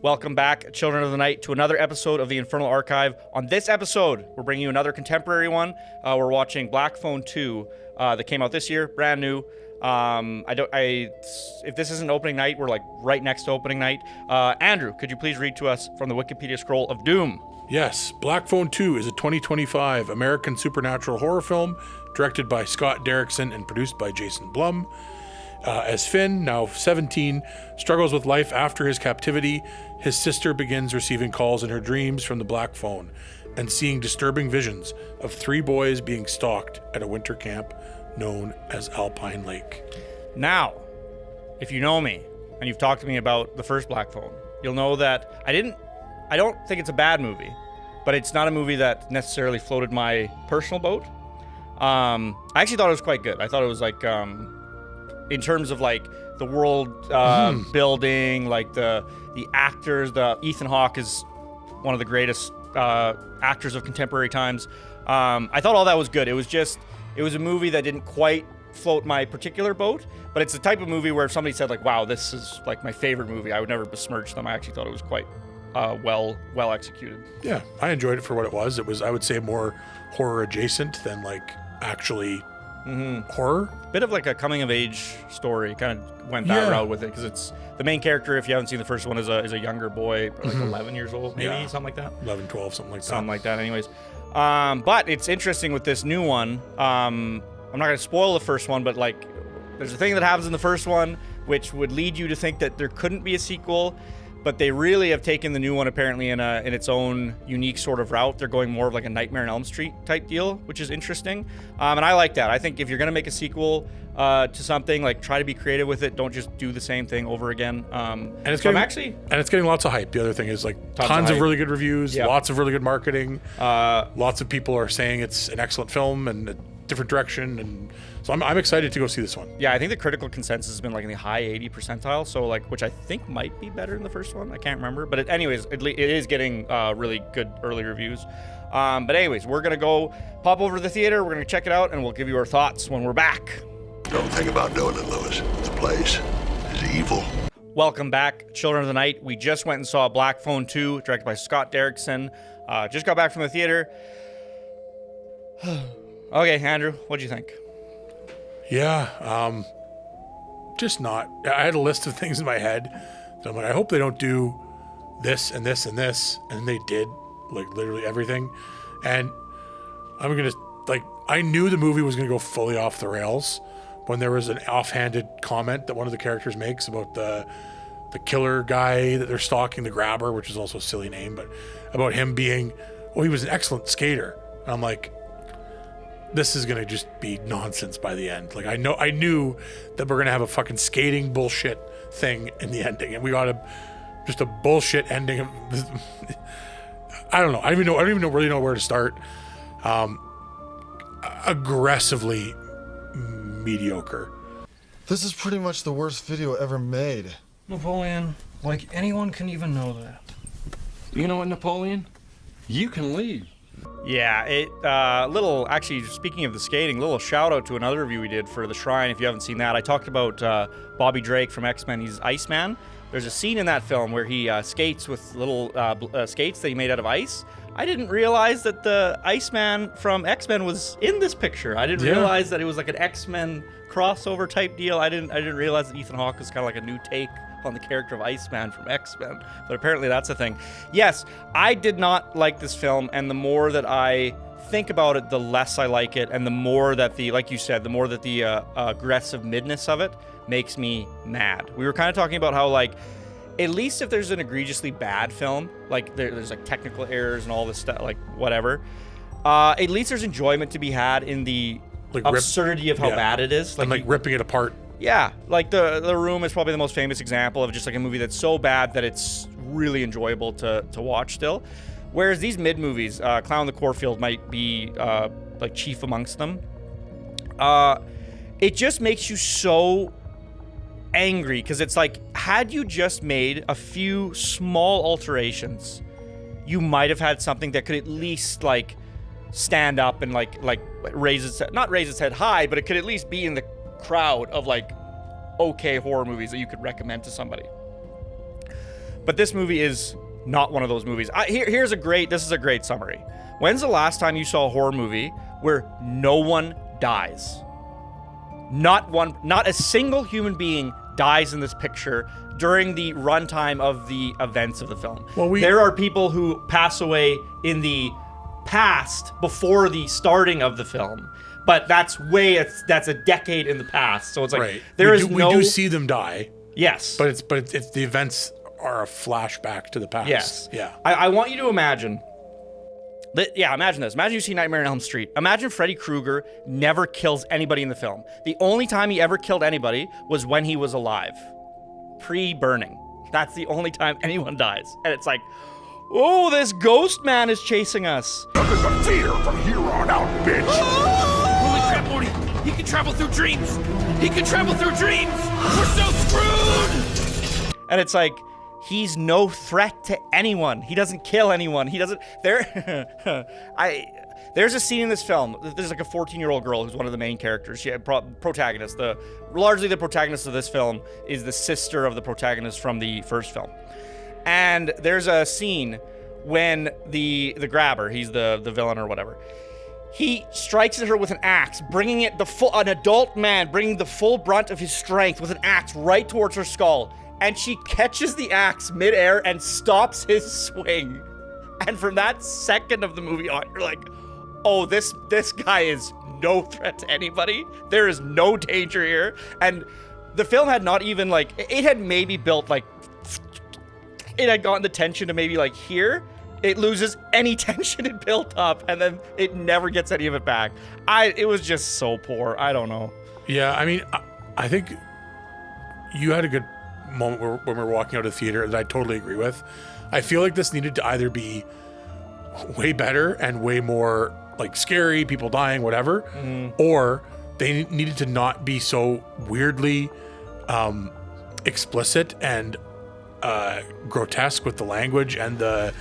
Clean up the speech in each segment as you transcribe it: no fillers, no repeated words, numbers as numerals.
Welcome back, Children of the Night, to another episode of the Infernal Archive. On this episode, we're bringing you another contemporary one. We're watching Black Phone 2 that came out this year, brand new. If this isn't opening night, we're like right next to opening night. Andrew, could you please read to us from the Wikipedia scroll of doom? Yes, Black Phone 2 is a 2025 American supernatural horror film directed by Scott Derrickson and produced by Jason Blum. As Finn, now 17, struggles with life after his captivity, his sister begins receiving calls in her dreams from the Black Phone and seeing disturbing visions of 3 boys being stalked at a winter camp known as Alpine Lake. Now, if you know me and you've talked to me about the first Black Phone, you'll know that I don't think it's a bad movie, but it's not a movie that necessarily floated my personal boat. I actually thought it was quite good. I thought it was like, in terms of like the world building, like the actors, Ethan Hawke is one of the greatest actors of contemporary times. I thought all that was good. It was a movie that didn't quite float my particular boat, but it's the type of movie where if somebody said like, wow, this is like my favorite movie, I would never besmirch them. I actually thought it was quite well executed. Yeah, I enjoyed it for what it was. It was, I would say, more horror adjacent than like actually horror. Bit of like a coming of age story. Kind of went that route with it because it's the main character. If you haven't seen the first one, is a younger boy, like 11 years old, maybe something like that. 11, 12, something like that. Something like that. Anyways, but it's interesting with this new one. I'm not going to spoil the first one, but like, there's a thing that happens in the first one which would lead you to think that there couldn't be a sequel. But they really have taken the new one apparently in its own unique sort of route. They're going more of like a Nightmare on Elm Street type deal, which is interesting. And I like that. I think if you're going to make a sequel to something, like try to be creative with it. Don't just do the same thing over again. And it's getting lots of hype. The other thing is like tons of really good reviews, lots of really good marketing. Lots of people are saying it's an excellent film and a different direction, and so I'm excited to go see this one. Yeah, I think the critical consensus has been like in the high 80 percentile, so like, which I think might be better than the first one. I can't remember, but anyways, it is getting really good early reviews. But anyways, we're gonna go pop over to the theater. We're gonna check it out, and we'll give you our thoughts when we're back. Don't think about doing it, Lewis. The place is evil. Welcome back, Children of the Night. We just went and saw Black Phone 2, directed by Scott Derrickson. Just got back from the theater. Okay, Andrew, what'd you think? Yeah, just not. I had a list of things in my head. So I'm like, I hope they don't do this and this and this. And they did, like, literally everything. And I'm going to, like, I knew the movie was going to go fully off the rails when there was an offhanded comment that one of the characters makes about the killer guy that they're stalking, the grabber, which is also a silly name, but about him being, oh, he was an excellent skater. And I'm like, this is going to just be nonsense by the end. Like, I knew that we're going to have a fucking skating bullshit thing in the ending, and we got just a bullshit ending of I don't know. I don't even really know where to start. Aggressively mediocre. This is pretty much the worst video ever made. Napoleon, like anyone can even know that. You know what, Napoleon? You can leave. Yeah, actually, speaking of the skating, little shout out to another review we did for The Shrine. If you haven't seen that, I talked about Bobby Drake from X-Men. He's Iceman. There's a scene in that film where he skates with little skates that he made out of ice. I didn't realize that the Iceman from X-Men was in this picture. I didn't realize that it was like an X-Men crossover type deal. I didn't realize that Ethan Hawke was kind of like a new take on the character of Iceman from X-Men, but apparently that's a thing. Yes, I did not like this film, and the more that I think about it, the less I like it, and the more that like you said, the more that the aggressive midness of it makes me mad. We were kind of talking about how, like, at least if there's an egregiously bad film, like there's like technical errors and all this stuff, like whatever, at least there's enjoyment to be had in the like absurdity of how bad it is. Like, and like ripping it apart. Yeah, like the Room is probably the most famous example of just like a movie that's so bad that it's really enjoyable to watch still. Whereas these mid movies, Clown in the Cornfield might be like chief amongst them. It just makes you so angry because it's like, had you just made a few small alterations, you might have had something that could at least like stand up and like not raise its head high, but it could at least be in the crowd of like okay horror movies that you could recommend to somebody. But this movie is not one of those movies. This is a great summary. When's the last time you saw a horror movie where no one dies? Not a single human being dies in this picture during the runtime of the events of the film. Well, there are people who pass away in the past before the starting of the film, but that's a decade in the past. So it's like we do see them die. Yes, but it's the events are a flashback to the past. Yes, yeah. I want you to imagine. Imagine this. Imagine you see Nightmare on Elm Street. Imagine Freddy Krueger never kills anybody in the film. The only time he ever killed anybody was when he was alive, pre-burning. That's the only time anyone dies. And it's like, oh, this ghost man is chasing us. Nothing but fear from here on out, bitch. Holy crap, Morty. He can travel through dreams. He can travel through dreams. We're so screwed. And it's like, he's no threat to anyone. He doesn't kill anyone. He doesn't. There's a scene in this film. There's like a 14-year-old girl who's one of the main characters. She protagonist. Largely the protagonist of this film is the sister of the protagonist from the first film. And there's a scene when the grabber, he's the villain or whatever, he strikes at her with an axe, bringing an adult man bringing the full brunt of his strength with an axe right towards her skull. And she catches the axe midair and stops his swing. And from that second of the movie on, you're like, oh, this guy is no threat to anybody. There is no danger here. And the film had not even it had maybe built it had gotten the tension to maybe here. It loses any tension it built up, and then it never gets any of it back. It was just so poor. I don't know. Yeah, I mean, I think you had a good moment when we were walking out of the theater that I totally agree with. I feel like this needed to either be way better and way more scary, people dying, whatever, or they needed to not be so weirdly explicit and grotesque with the language and the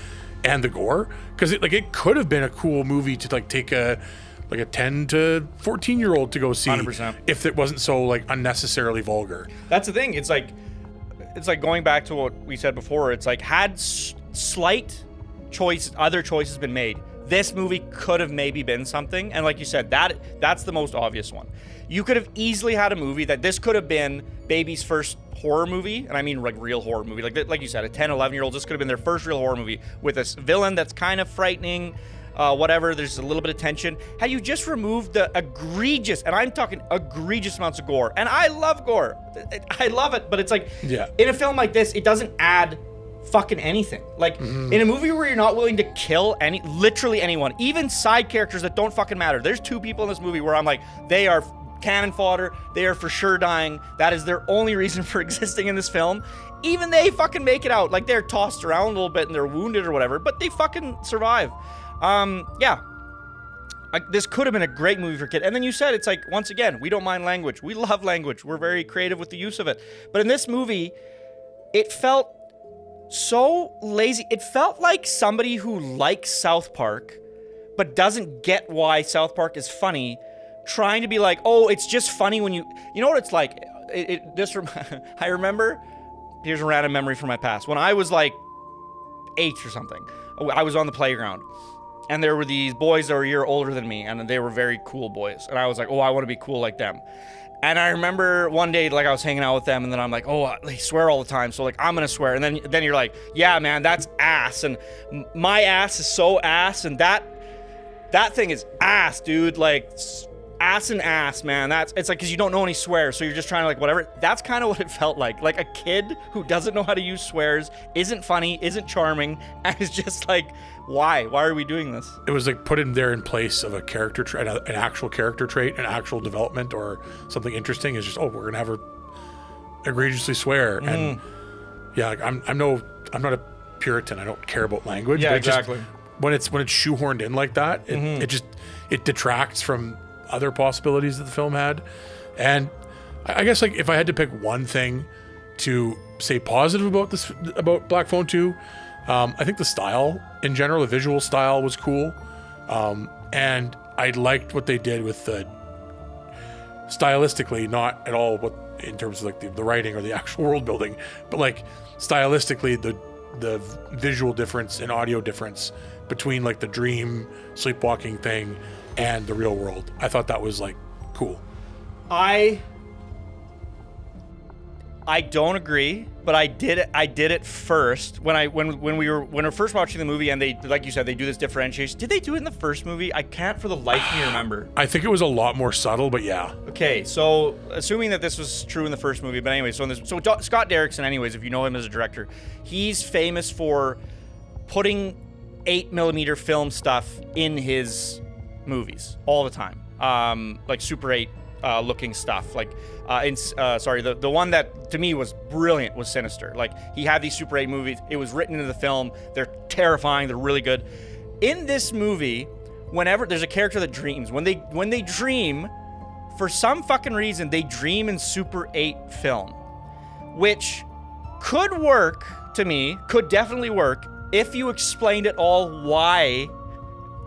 gore, because it could have been a cool movie to take a 10 to 14-year-old to go see 100%. If it wasn't so unnecessarily vulgar. That's the thing. It's like going back to what we said before. It's had slight other choices been made, this movie could have maybe been something. And like you said, that's the most obvious one. You could have easily had a movie that this could have been baby's first horror movie, and I mean real horror movie. Like you said, a 10, 11-year-old, this could have been their first real horror movie with a villain that's kind of frightening, whatever. There's a little bit of tension. Had you just removed the egregious, and I'm talking egregious amounts of gore, and I love gore. I love it, but it's in a film like this, it doesn't add fucking anything. In a movie where you're not willing to kill literally anyone, even side characters that don't fucking matter. There's 2 people in this movie where I'm like, they are cannon fodder. They are for sure dying. That is their only reason for existing in this film. Even they fucking make it out. They're tossed around a little bit and they're wounded or whatever, but they fucking survive. This could have been a great movie for kids. And then you said, it's once again, we don't mind language. We love language. We're very creative with the use of it. But in this movie, it felt so lazy. It felt like somebody who likes South Park but doesn't get why South Park is funny, trying to be like, oh, it's just funny when you know what it's like. I remember, here's a random memory from my past. When I was 8 or something, I was on the playground and there were these boys that were a year older than me, and they were very cool boys, and I was like, oh, I want to be cool like them. And I remember one day, I was hanging out with them, and then I'm like, oh, they swear all the time, so I'm gonna swear. And then you're like, yeah, man, that's ass, and my ass is so ass, and that thing is ass, dude. Ass and ass, man. It's because you don't know any swears, so you're just trying to whatever. That's kind of what it felt like a kid who doesn't know how to use swears, isn't funny, isn't charming, and is just why are we doing this? It was put in there in place of a character trait, an actual character trait, an actual development, or something interesting. Is just, oh, we're gonna have her egregiously swear. And yeah, I'm not a Puritan. I don't care about language. Yeah, but exactly. When it's shoehorned in like that, it detracts from other possibilities that the film had. And I guess if I had to pick one thing to say positive about Black Phone 2, I think the style in general, the visual style was cool. And I liked what they did with the stylistically, not at all in terms of the writing or the actual world building, but stylistically, the visual difference and audio difference between like the dream sleepwalking thing and the real world. I thought that was like cool. I don't agree, but I did it first when we were first watching the movie, and they, like you said, they do this differentiation. Did they do it in the first movie? I can't for the life of me remember. I think it was a lot more subtle, but yeah. Okay, so assuming that this was true in the first movie, but anyway, so Scott Derrickson, anyways, if you know him as a director, he's famous for putting 8mm film stuff in his movies all the time, like Super 8 looking stuff, like the one that to me was brilliant was Sinister. Like, he had these Super 8 movies, it was written into the film, they're terrifying, they're really good. In this movie, whenever there's a character that dreams, when they dream, for some fucking reason they dream in Super 8 film, which could work to me, could definitely work if you explained it all why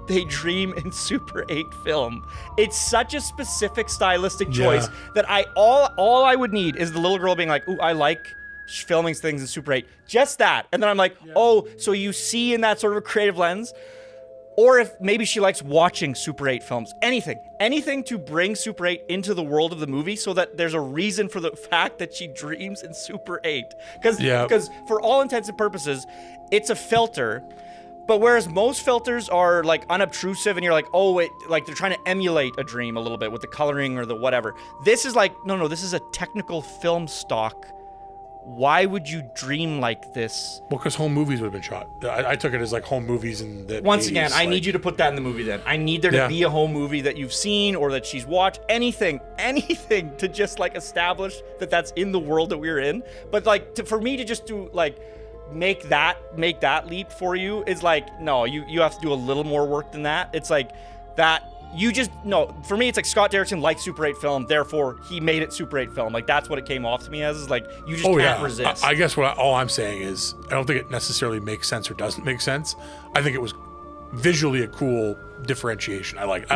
they dream in Super 8 film. It's such a specific stylistic choice that all I would need is the little girl being like, ooh, I like filming things in Super 8. Just that. And then I'm like, oh, so you see in that sort of a creative lens? Or if maybe she likes watching Super 8 films. Anything to bring Super 8 into the world of the movie so that there's a reason for the fact that she dreams in Super 8. Because for all intents and purposes, it's a filter. But whereas most filters are like unobtrusive and you're like, oh, wait, like they're trying to emulate a dream a little bit with the coloring or the whatever. This is like, no, this is a technical film stock. Why would you dream like this? Well, because home movies would have been shot. I took it as like home movies in the Once 80s, again, I need you to put that in the movie then. I need there to be a home movie that you've seen or that she's watched. Anything to just like establish that that's in the world that we're in. But like for me to just do like, make that leap for you is like, no, you have to do a little more work than that. It's like that for me it's like Scott Derrickson liked Super 8 film, therefore he made it Super 8 film. Like, that's what it came off to me as, is like, you just can't resist. I guess all I'm saying is I don't think it necessarily makes sense or doesn't make sense. I think it was visually a cool differentiation. I like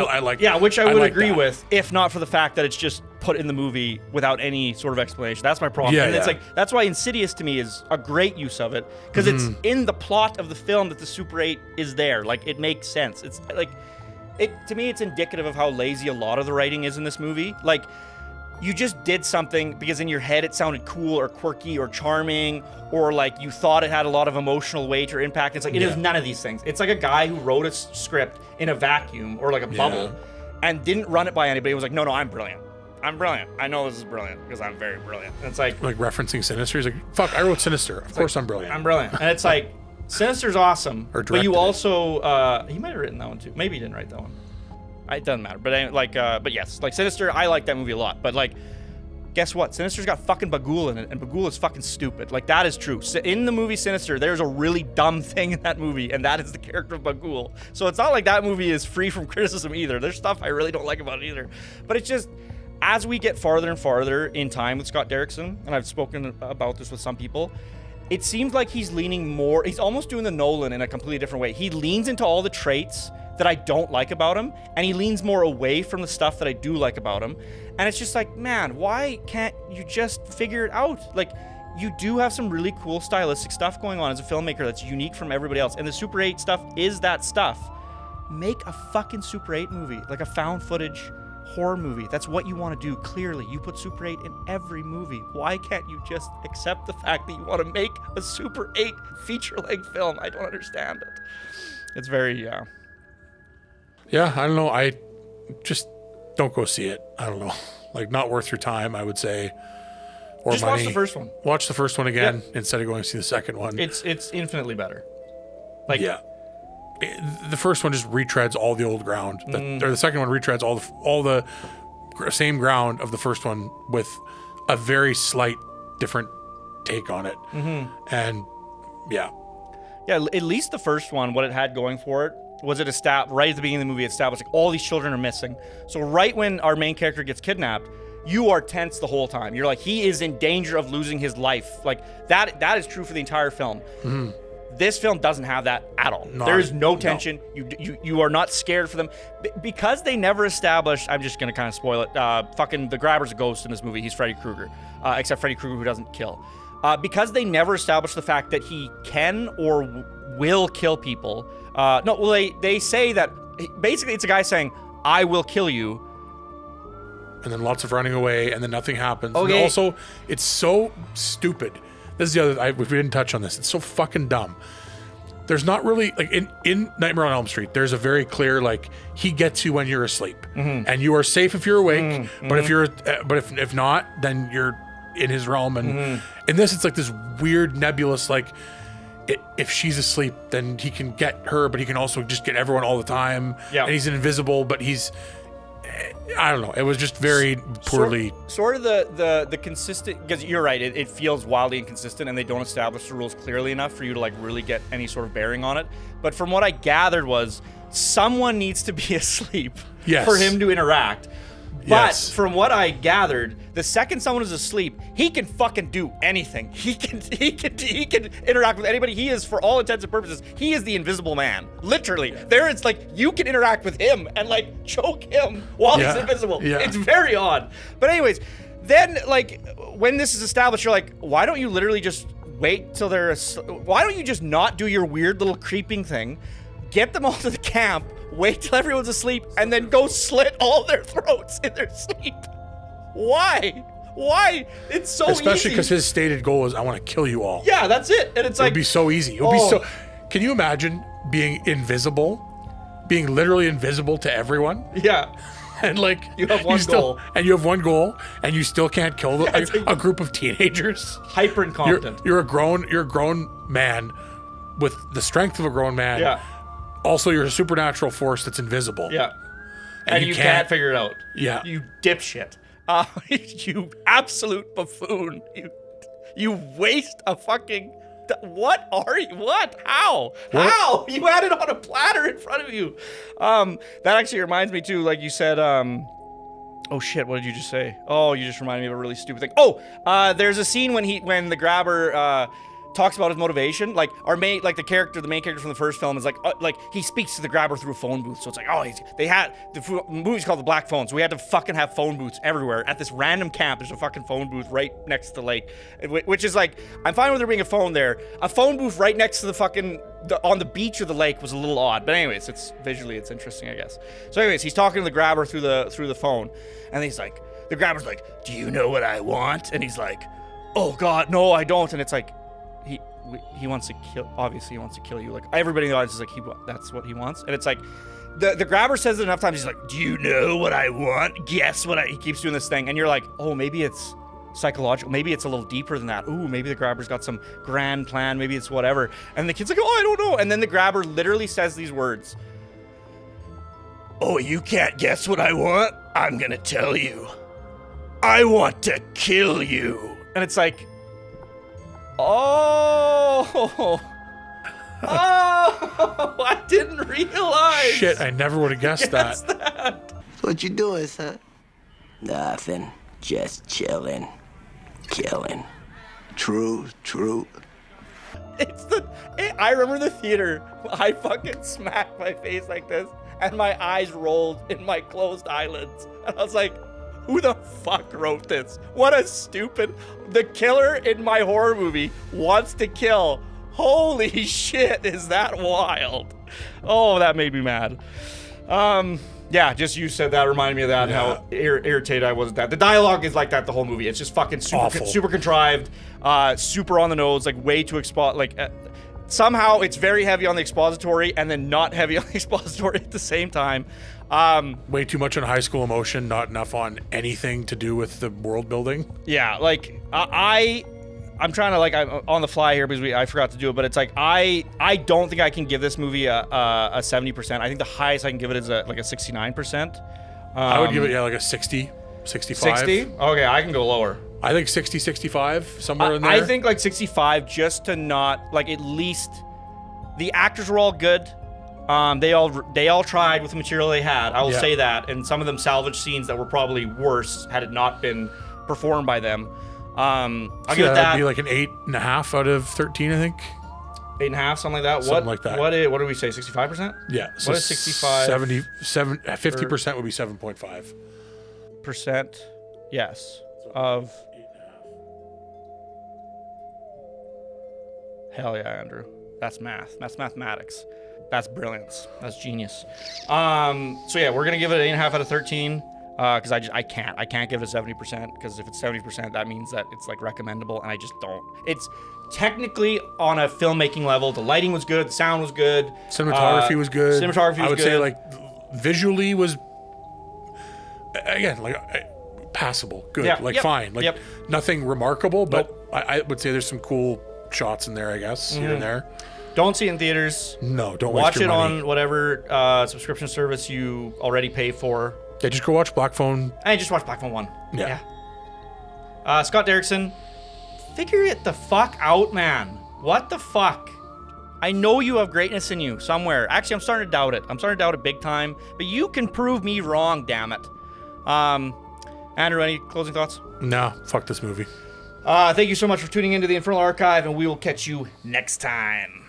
which I would agree with, if not for the fact that it's just put in the movie without any sort of explanation. That's my problem. It's like, that's why Insidious to me is a great use of it, because it's in the plot of the film that the Super 8 is there. Like, it makes sense. It's like, to me, it's indicative of how lazy a lot of the writing is in this movie. Like, you just did something because in your head it sounded cool or quirky or charming, or like you thought it had a lot of emotional weight or impact. It's like, it is none of these things. It's like a guy who wrote a script in a vacuum or like a bubble and didn't run it by anybody. It was like, no, I'm brilliant. I'm brilliant. I know this is brilliant because I'm very brilliant. And it's like referencing Sinister. He's like, fuck, I wrote Sinister. Of course I'm brilliant. I'm brilliant. And it's like, Sinister's awesome. But you also, he might have written that one too. Maybe he didn't write that one. It doesn't matter. But yes, like Sinister, I like that movie a lot. But like, guess what? Sinister's got fucking Bagul in it, and Bagul is fucking stupid. Like, that is true. In the movie Sinister, there's a really dumb thing in that movie, and that is the character of Bagul. So it's not like that movie is free from criticism either. There's stuff I really don't like about it either. But it's just, as we get farther and farther in time with Scott Derrickson, and I've spoken about this with some people, it seems like he's leaning more, he's almost doing the Nolan in a completely different way. He leans into all the traits that I don't like about him, and he leans more away from the stuff that I do like about him. And it's just like, man, why can't you just figure it out? Like, you do have some really cool stylistic stuff going on as a filmmaker that's unique from everybody else, and the Super 8 stuff is that stuff. Make a fucking Super 8 movie, like a found footage horror movie. That's what you want to do. Clearly, you put Super 8 in every movie. Why can't you just accept the fact that you want to make a Super 8 feature-length film? I don't understand it. It's very, Yeah, I don't know. I just don't go see it. I don't know. Like, not worth your time, I would say. Or just money. watch the first one. Watch the first one again instead of going to see the second one. It's infinitely better. Like, the first one just retreads all the old ground. Or the second one retreads all the same ground of the first one with a very slight different take on it. And yeah, at least the first one, what it had going for it was it right at the beginning of the movie, it established like all these children are missing. So right when our main character gets kidnapped, you are tense the whole time. You're like, he is in danger of losing his life. Like, that is true for the entire film. This film doesn't have that at all. There is no tension. No. You are not scared for them. Because they never established, I'm just going to kind of spoil it, fucking the grabber's a ghost in this movie. He's Freddy Krueger. Except Freddy Krueger, who doesn't kill. because they never established the fact that he can or will kill people. No, well, they say that basically it's a guy saying, "I will kill you," and then lots of running away, and then nothing happens. Okay. And also, it's so stupid. This is the other. We didn't touch on this. It's so fucking dumb. There's not really like in Nightmare on Elm Street. There's a very clear like he gets you when you're asleep, and you are safe if you're awake. But if not, then you're in his realm. And in this, it's like this weird nebulous like. If she's asleep, then he can get her, but he can also just get everyone all the time. Yeah. And he's invisible, but he's. I don't know. It was just very poorly. Sort of the consistent, because you're right. It feels wildly inconsistent, and they don't establish the rules clearly enough for you to like really get any sort of bearing on it. But from what I gathered was someone needs to be asleep for him to interact. But from what I gathered, the second someone is asleep, he can fucking do anything. He can interact with anybody. He is, for all intents and purposes, he is the invisible man. Literally. There it's like you can interact with him and like choke him while he's invisible. Yeah. It's very odd. But anyways, then like when this is established, you're like, why don't you literally just wait till they're why don't you just not do your weird little creeping thing? Get them all to the camp, wait till everyone's asleep, and then go slit all their throats in their sleep. Why? Why? It's so easy. Especially because his stated goal is, I want to kill you all. Yeah, that's it. And it's like... It would be so easy. It would be so... Can you imagine being invisible? Being literally invisible to everyone? Yeah. And like... You have one goal. And you have one goal, and you still can't kill a group of teenagers. Hyper incompetent. You're a grown man with the strength of a grown man. Yeah. Also, you're a supernatural force that's invisible. Yeah. And you can't figure it out. Yeah. You dipshit. You absolute buffoon. You waste a fucking... What are you? What? How? What? How? You had it on a platter in front of you. That actually reminds me too, like you said, oh shit, what did you just say? Oh, you just reminded me of a really stupid thing. Oh, there's a scene when the grabber talks about his motivation. Like the main character from the first film is like he speaks to the grabber through a phone booth. So it's like, the movie's called The Black Phone, so we had to fucking have phone booths everywhere. At this random camp, there's a fucking phone booth right next to the lake, which is like, I'm fine with there being a phone there. A phone booth right next to on the beach of the lake was a little odd. But anyways, it's interesting, I guess. So anyways, he's talking to the grabber through the phone, and he's like, the grabber's like, "Do you know what I want?" And he's like, "Oh God, no, I don't." And it's like, he wants to kill. Obviously, he wants to kill you. Like everybody in the audience is like, that's what he wants. And it's like, the grabber says it enough times. He's like, "Do you know what I want? Guess what I." He keeps doing this thing, and you're like, oh, maybe it's psychological. Maybe it's a little deeper than that. Ooh, maybe the grabber's got some grand plan. Maybe it's whatever. And the kid's like, "Oh, I don't know." And then the grabber literally says these words: "Oh, you can't guess what I want? I'm gonna tell you. I want to kill you." And it's like, oh, I didn't realize. Shit, I never would have guessed that. What you doing, son? Nothing. Just chilling. Killing. True. I remember the theater. I fucking smacked my face like this, and my eyes rolled in my closed eyelids. And I was like, who the fuck wrote this? What a stupid... The killer in my horror movie wants to kill. Holy shit, is that wild. Oh, that made me mad. Yeah, just you said that, reminded me of that, and how irritated I was at that. The dialogue is like that the whole movie. It's just fucking super contrived, super on the nose, like way too somehow it's very heavy on the expository and then not heavy on the expository at the same time. Way too much on high school emotion, not enough on anything to do with the world building. Yeah, like I'm trying to I'm on the fly here because I forgot to do it, but it's like I don't think I can give this movie a 70%. I think the highest I can give it is a 69%. I would give it like a 60, 65. 60? Okay, I can go lower. I think 60, 65, somewhere in there. I think like 65, just to not at least the actors were all good. They all tried with the material they had. I will say that, and some of them salvaged scenes that were probably worse had it not been performed by them. I'll give it that. That'd be like an 8.5 out of 13, I think. 8.5, something like that. Something like that. What did we say? 65%? Yeah. What is 65? 50% would be 7.5. Percent, yes, of Hell yeah, Andrew. That's math. That's mathematics. That's brilliance. That's genius. So yeah, we're gonna give it an 8.5 out of 13. Because I can't give it a 70%, because if it's 70%, that means that it's like recommendable, and I just don't. It's technically on a filmmaking level. The lighting was good, the sound was good, Cinematography was good. Cinematography was good. I would say like visually was again like passable, good, Yeah, like yep, fine, like yep. nothing remarkable, but Nope. I would say there's some cool shots in there, I guess, here and there. Don't see it in theaters. No, don't Watch waste your it money. on whatever subscription service you already pay for. Yeah, just go watch Black Phone. And just watch Black Phone 1. Yeah. Scott Derrickson, figure it the fuck out, man. What the fuck? I know you have greatness in you somewhere. Actually, I'm starting to doubt it. I'm starting to doubt it big time. But you can prove me wrong, damn it. Andrew, any closing thoughts? Nah, fuck this movie. Thank you so much for tuning into the Infernal Archive, and we will catch you next time.